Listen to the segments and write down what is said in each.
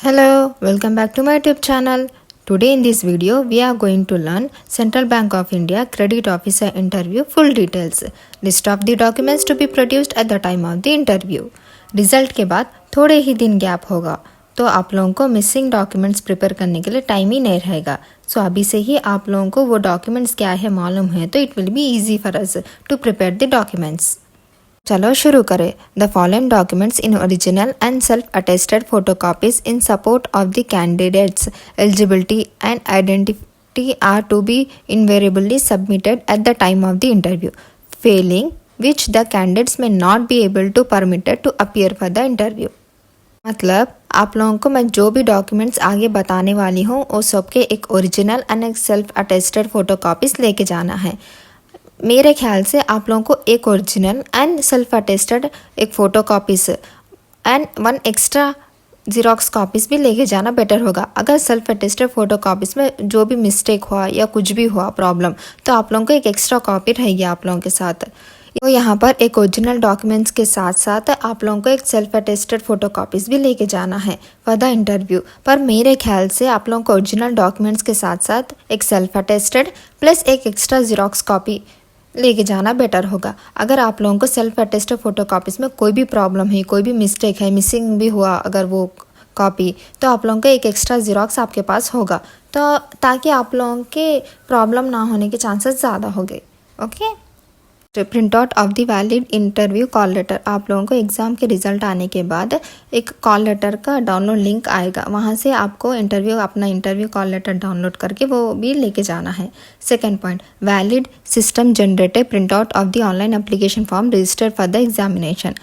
Hello, welcome back to my YouTube channel. Today in this video, we are going to learn Central Bank of India Credit Officer Interview full details. List of the documents to be produced at the time of the interview. Result के बाद थोड़े ही दिन gap होगा तो आप लोगों को missing documents prepare करने के लिए टाइम ही नहीं रहेगा. सो अभी से ही आप लोगों को वो डॉक्यूमेंट्स क्या है मालूम है तो it will be easy for us to prepare the documents. चलो शुरू करें. The following documents in original and self attested photocopies in support of the candidates eligibility and identity are to be invariably submitted at the time of the interview, failing which the candidates may not be able to permitted to appear for the interview. मतलब आप लोगों को मैं जो भी documents आगे बताने वाली हूँ वो सबके एक ओरिजिनल एंड एक सेल्फ अटेस्टेड फोटोकॉपीज लेके जाना है. मेरे ख्याल से आप लोगों को एक ओरिजिनल एंड सेल्फ अटेस्टेड एक photocopies and one extra xerox copies भी लेके जाना बेटर होगा. अगर सेल्फ अटेस्टेड फ़ोटो कॉपीज़ में जो भी मिस्टेक हुआ या कुछ भी हुआ प्रॉब्लम तो आप लोगों को एक एक्स्ट्रा कॉपी रहेगी आप लोगों के साथ. तो यहाँ पर एक ओरिजिनल डॉक्यूमेंट्स के साथ साथ आप लोगों को एक सेल्फ अटेस्टेड फ़ोटो कॉपीज़ भी लेके जाना है फॉर द इंटरव्यू. पर मेरे ख्याल से आप लोगों को ओरिजिनल डॉक्यूमेंट्स के साथ साथ एक सेल्फ अटेस्टेड प्लस एक एक्स्ट्रा ज़ीरॉक्स कॉपी लेके जाना बेटर होगा. अगर आप लोगों को सेल्फ अटेस्टेड फ़ोटो कॉपीज़ में कोई भी प्रॉब्लम है, कोई भी मिस्टेक है, मिसिंग भी हुआ अगर वो कॉपी तो आप लोगों को एक एक्स्ट्रा ज़ीरॉक्स आपके पास होगा तो ताकि आप लोगों के प्रॉब्लम ना होने के चांसेस ज़्यादा हो गए. Okay. Print out of the valid interview call letter. आप लोगों को एग्ज़ाम के रिजल्ट आने के बाद एक कॉल लेटर का डाउनलोड लिंक आएगा, वहाँ से आपको अपना इंटरव्यू कॉल लेटर डाउनलोड करके वो भी लेके जाना है. Second point, valid system generated print out of the online application form registered for the examination.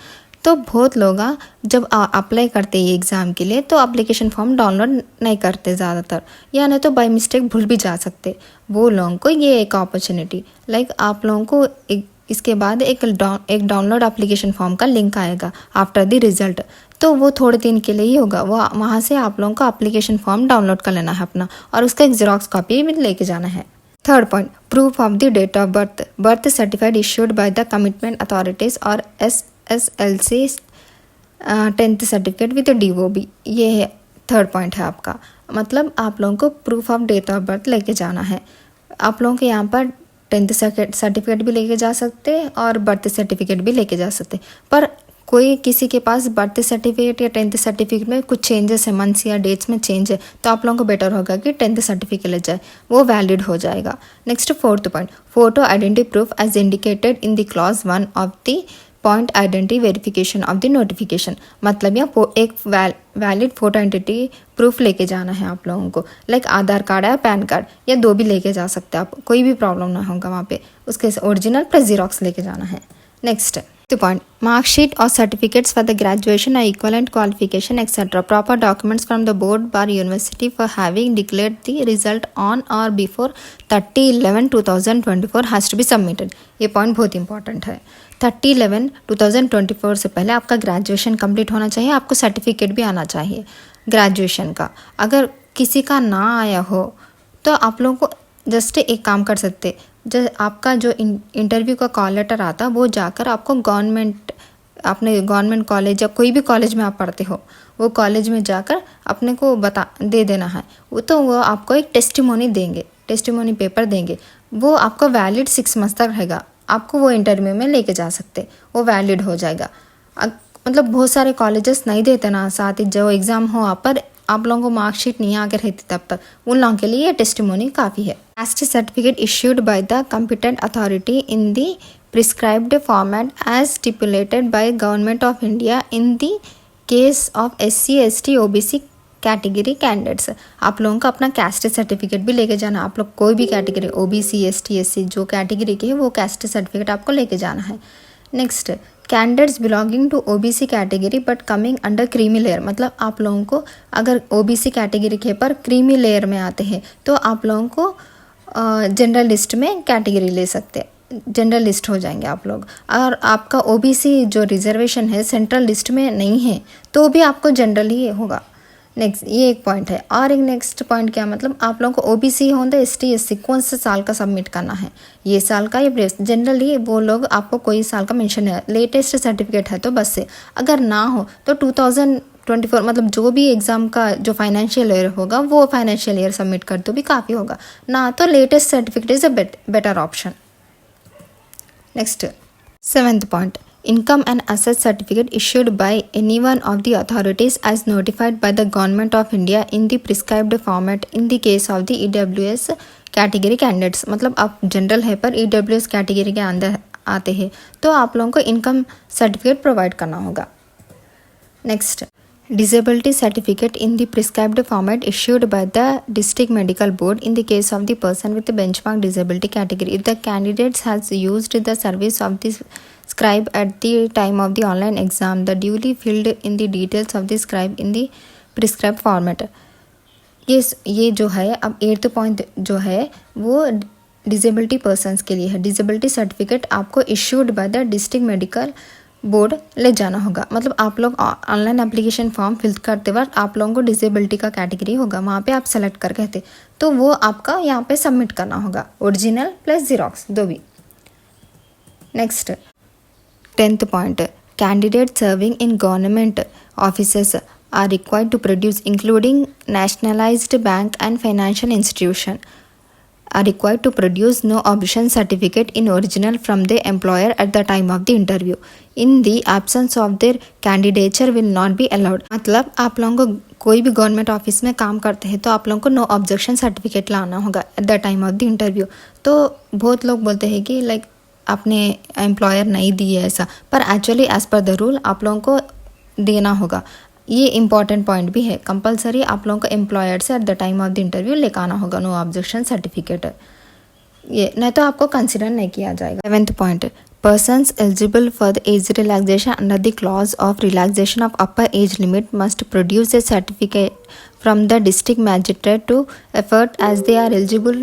तो बहुत लोग जब अप्लाई करते हैं एग्ज़ाम के लिए तो एप्लीकेशन फॉर्म डाउनलोड नहीं करते ज़्यादातर, या नहीं तो बाय मिस्टेक भूल भी जा सकते. वो लोगों को ये एक अपॉर्चुनिटी लाइक आप लोगों को इसके बाद एक डाउनलोड एप्लीकेशन फॉर्म का लिंक आएगा आफ्टर द रिजल्ट. तो वो थोड़े दिन के लिए ही होगा, वो वहाँ से आप लोगों को एप्लीकेशन फॉर्म डाउनलोड कर लेना है अपना और उसका एक जेरॉक्स कॉपी भी लेके जाना है. Third point, proof of the date of birth. Birth certified issued by the commitment authorities और SSLC 10th certificate with DOB. ये है थर्ड पॉइंट है आपका. मतलब आप लोगों को proof of date of birth लेके जाना है. आप लोगों के यहाँ पर 10th सर्टिफिकेट भी लेके जा सकते और बर्थ सर्टिफिकेट भी लेके जा सकते. पर कोई किसी के पास बर्थ सर्टिफिकेट या 10th सर्टिफिकेट में कुछ चेंजेस है, मंथ्स या डेट्स में चेंज है, तो आप लोगों को बेटर होगा कि 10th सर्टिफिकेट ले जाए, वो वैलिड हो जाएगा. Next fourth point, photo identity proof as indicated in the clause 1 of the point identity verification of the notification. मतलब यहाँ एक वैलिड फोटो आइडेंटिटी प्रूफ लेके जाना है आप लोगों को, लाइक आधार कार्ड या पैन कार्ड या दो भी लेके जा सकते हैं आप, कोई भी प्रॉब्लम ना होगा वहाँ पे. उसके ओरिजिनल प्लस जीरोक्स लेके जाना है. नेक्स्ट पॉइंट, मार्कशीट और certificates for the graduation or equivalent qualification etcetera. Proper documents from the board or university for having declared the result on or before 30/11/2024 has to be submitted. ये point बहुत important है. 30/11/2024 से पहले आपका graduation complete होना चाहिए, आपको certificate भी आना चाहिए ग्रेजुएशन का. अगर किसी का ना आया हो तो आप लोगों को जस्ट एक काम कर सकते, जब आपका जो इंटरव्यू का कॉल लेटर आता वो जाकर आपको अपने गवर्नमेंट कॉलेज या कोई भी कॉलेज में आप पढ़ते हो वो कॉलेज में जाकर अपने को दे देना है. वो आपको एक टेस्टिमोनी देंगे, टेस्टिमोनी पेपर देंगे, वो आपको वैलिड 6 मंथ्स तक रहेगा. आपको वो इंटरव्यू में लेके जा सकते, वो वैलिड हो जाएगा. मतलब बहुत सारे कॉलेजेस नहीं देते ना, साथ ही जो एग्ज़ाम हो पर आप लोगों को मार्कशीट नहीं आगे रहती तब तक, उन लोगों के लिए ये टेस्टिमोनी काफ़ी है. Caste certificate issued by the competent authority in the prescribed format as stipulated by Government of India in the case of SC ST OBC category candidates. आप लोगों का अपना कैस्ट सर्टिफिकेट भी लेके जाना. आप लोग कोई भी कैटेगरी OBC ST SC जो कैटेगरी के है वो कैस्ट सर्टिफिकेट आपको लेके जाना है. Next, candidates belonging to OBC category but coming under creamy layer. मतलब आप लोगों को अगर OBC कैटेगरी के पर क्रीमी लेयर में आते हैं तो आप लोगों को जनरल लिस्ट में कैटेगरी ले सकते हैं, जनरल लिस्ट हो जाएंगे आप लोग. और आपका OBC जो रिजर्वेशन है सेंट्रल लिस्ट में नहीं है तो भी आपको जनरल ही होगा. नेक्स्ट, ये एक पॉइंट है. और एक नेक्स्ट पॉइंट क्या, मतलब आप लोगों को OBC हो तो ST SC कौन से साल का सबमिट करना है, ये साल का या प्रीवियस. जनरली वो लोग आपको कोई साल का मेंशन है, लेटेस्ट सर्टिफिकेट है तो बस से. अगर ना हो तो 24 मतलब जो भी एग्ज़ाम का जो फाइनेंशियल ईयर होगा वो फाइनेंशियल ईयर सबमिट कर दो भी काफ़ी होगा, ना तो latest certificate is a better option. Next 7th point, income and asset certificate issued by any one of the authorities as notified by the Government of India in the prescribed format in the case of the EWS category candidates. मतलब आप general है पर EWS category के अंदर आते हैं तो आप लोगों को इनकम सर्टिफिकेट प्रोवाइड करना होगा। Next, disability certificate in the prescribed format issued by the district medical board in the case of the person with the benchmark disability category if the candidate has used the service of the scribe at the time of the online exam the duly filled in the details of the scribe in the prescribed format। ये जो है अब 8th point जो है वो disability persons के लिए है। डिसेबिलिटी सर्टिफिकेट आपको issued by the district medical board ले जाना होगा। मतलब आप लोग ऑनलाइन एप्लीकेशन फॉर्म फिल करते वक्त आप लोगों को डिसेबिलिटी का कैटेगरी होगा, वहाँ पे आप सेलेक्ट कर गए थे तो वो आपका यहाँ पे सबमिट करना होगा, ओरिजिनल प्लस जीरोक्स दो भी। Next 10th point, candidate serving in government offices are required to produce including nationalised bank and financial institution are required to produce no option certificate in original from the employer at the time of the interview. In the absence of their candidature will not be allowed। मतलब आप लोगों को कोई भी government office में काम करते हैं तो आप लोगों को नो ऑब्जेक्शन सर्टिफिकेट लाना होगा eight the time of the interview. तो बहुत लोग बोलते हैं कि लाइक आपने एम्प्लॉयर नहीं दी है ऐसा, पर actually as per the rule आप लोगों को देना होगा। ये इंपॉर्टेंट पॉइंट भी है, कंपलसरी आप लोगों को एम्प्लॉयर से eight the time of the interview लेकर आना होगा नो ऑब्जेक्शन सर्टिफिकेट। ये नहीं तो आपको कंसिडर नहीं किया जाएगा। 7th point, persons eligible for the age relaxation under the clause of relaxation of upper age limit must produce a certificate from the district magistrate to effort as they are eligible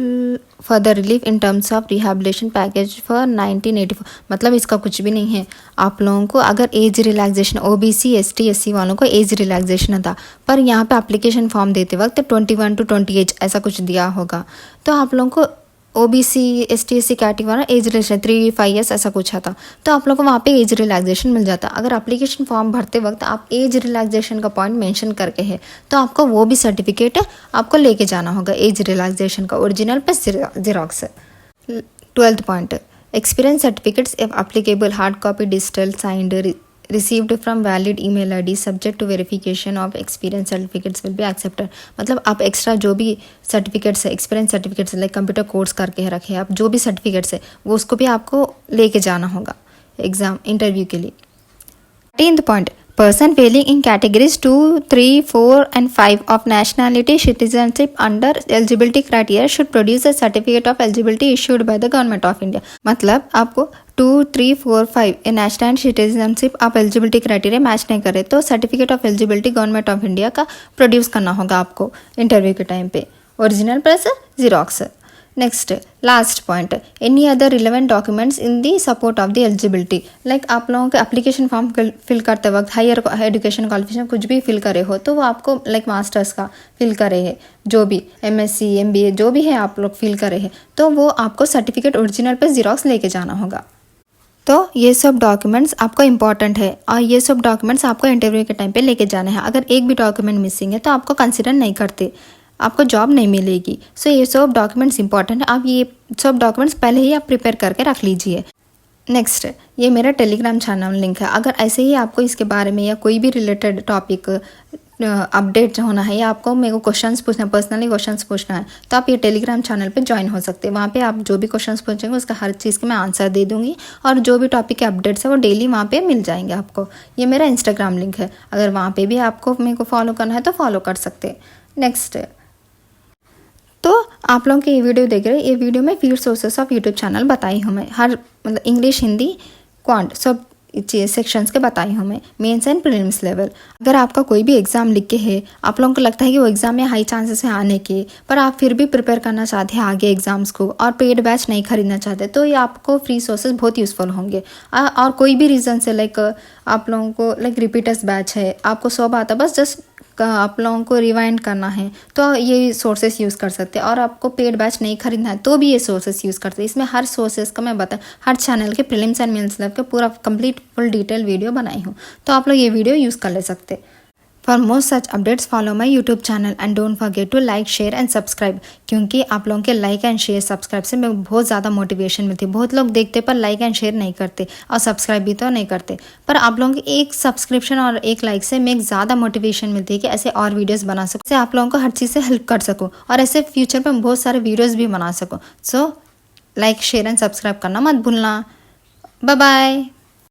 for the relief in terms of rehabilitation package for 1984। मतलब इसका कुछ भी नहीं है। आप लोगों को अगर age relaxation OBC ST SC वालों को एज रिलैक्सेशन था, पर यहाँ पे एप्लीकेशन फॉर्म देते वक्त 21 to 28 ऐसा कुछ दिया होगा, तो आप लोगों को OBC ST SC कैटेगरी वाला एज रिलैक्सेशन 3-5 years ऐसा कुछ था, तो आप लोगों को वहाँ पे एज रिलैक्सेशन मिल जाता। अगर एप्लीकेशन फॉर्म भरते वक्त आप एज रिलैक्सेशन का पॉइंट मेंशन करके है तो आपको वो भी सर्टिफिकेट आपको लेके जाना होगा, एज रिलैक्सेशन का original plus xerox. 12th point, experience certificates if applicable hard copy digital signed received from valid email ID subject to verification of experience certificates will be accepted। मतलब आप एक्स्ट्रा जो भी certificates है, experience certificates like computer course करके रखे आप जो भी सर्टिफिकेट्स है वो उसको भी आपको लेके जाना होगा एग्जाम इंटरव्यू के लिए। 13th point, person failing in categories 2, 3, 4 and 5 of nationality citizenship under eligibility criteria should produce a certificate of eligibility issued by the government of India। मतलब आपको 2, 3, 4, 5 ये नेशनल सिटीजनशिप आप एलिजिबिलिटी क्राइटेरिया मैच नहीं करे तो certificate of eligibility government of India का produce करना होगा आपको इंटरव्यू के टाइम पे, original plus xerox. Next last point, any other relevant documents in the support of the eligibility. Like आप लोगों के एप्लीकेशन फॉर्म फिल करते वक्त हायर एजुकेशन क्वालिफिकेशन कुछ भी फिल करे हो तो वो आपको लाइक मास्टर्स का फिल करे है, जो भी MSc MBA जो भी है आप लोग फिल करे हैं तो वो आपको सर्टिफिकेट ओरिजिनल पे जीरोक्स लेके जाना होगा। तो ये सब डॉक्यूमेंट्स आपको इंपॉर्टेंट है और ये सब डॉक्यूमेंट्स आपको इंटरव्यू के टाइम पे लेके जाना है। अगर एक भी डॉक्यूमेंट मिसिंग है तो आपको कंसिडर नहीं करते, आपको जॉब नहीं मिलेगी। सो ये सब डॉक्यूमेंट्स इंपॉर्टेंट है, आप ये सब डॉक्यूमेंट्स पहले ही आप प्रिपेयर करके रख लीजिए। नेक्स्ट, ये मेरा टेलीग्राम चैनल लिंक है। अगर ऐसे ही आपको इसके बारे में या कोई भी रिलेटेड टॉपिक अपडेट होना है या आपको मेरे को क्वेश्चंस पूछना, पर्सनली क्वेश्चंस पूछना है तो आप ये टेलीग्राम चैनल पे ज्वाइन हो सकते हैं। वहाँ पे आप जो भी क्वेश्चंस पूछेंगे उसका हर चीज़ के मैं आंसर दे दूँगी और जो भी टॉपिक के अपडेट्स है वो डेली वहाँ पे मिल जाएंगे आपको। ये मेरा इंस्टाग्राम लिंक है, अगर वहाँ पे भी आपको मेरे को फॉलो करना है तो फॉलो कर सकते हैं। नेक्स्ट, तो आप लोगों के ये वीडियो देख रहे हैं, ये वीडियो में 4 सोर्सेस ऑफ यूट्यूब चैनल बताई हूँ मैं, हर मतलब इंग्लिश हिंदी क्वांट सब सेक्शंस के बताई हूँ मैं, मेंस एंड प्रीलिम्स लेवल। अगर आपका कोई भी एग्जाम लिख के है, आप लोगों को लगता है कि वो एग्जाम में हाई चांसेस है आने के, पर आप फिर भी प्रिपेयर करना चाहते हैं आगे एग्जाम्स को और पेड बैच नहीं खरीदना चाहते, तो ये आपको फ्री सोर्सेज बहुत यूज़फुल होंगे। और कोई भी रीज़न से लाइक आप लोगों को लाइक रिपीटर्स बैच है, आपको सब आता, बस जस्ट आप लोगों को रिवाइंड करना है तो ये सोर्सेस यूज़ कर सकते हैं। और आपको पेड बैच नहीं खरीदना है तो भी ये सोर्सेस यूज़ करते हैं। इसमें हर सोर्सेस का मैं हर चैनल के प्रीलिम्स एंड मेंस लेवल के पूरा कंप्लीट फुल डिटेल वीडियो बनाई हूँ, तो आप लोग ये वीडियो यूज़ कर ले सकते। For more such updates follow my YouTube channel and don't forget to like share and subscribe, क्योंकि आप लोगों के लाइक एंड शेयर सब्सक्राइब से मैं बहुत ज़्यादा मोटिवेशन में थी। बहुत लोग देखते पर लाइक एंड शेयर नहीं करते और सब्सक्राइब भी तो नहीं करते, पर आप लोगों की एक सब्सक्रिप्शन और एक लाइक से मैं एक ज़्यादा मोटिवेशन मिलती है कि ऐसे और वीडियोस बना सकूँ, ऐसे आप लोगों को हर चीज़ से हेल्प कर सकूँ और ऐसे फ्यूचर में बहुत सारे वीडियोज़ भी बना सकूँ। So like share and subscribe करना मत भूलना। Bye bye.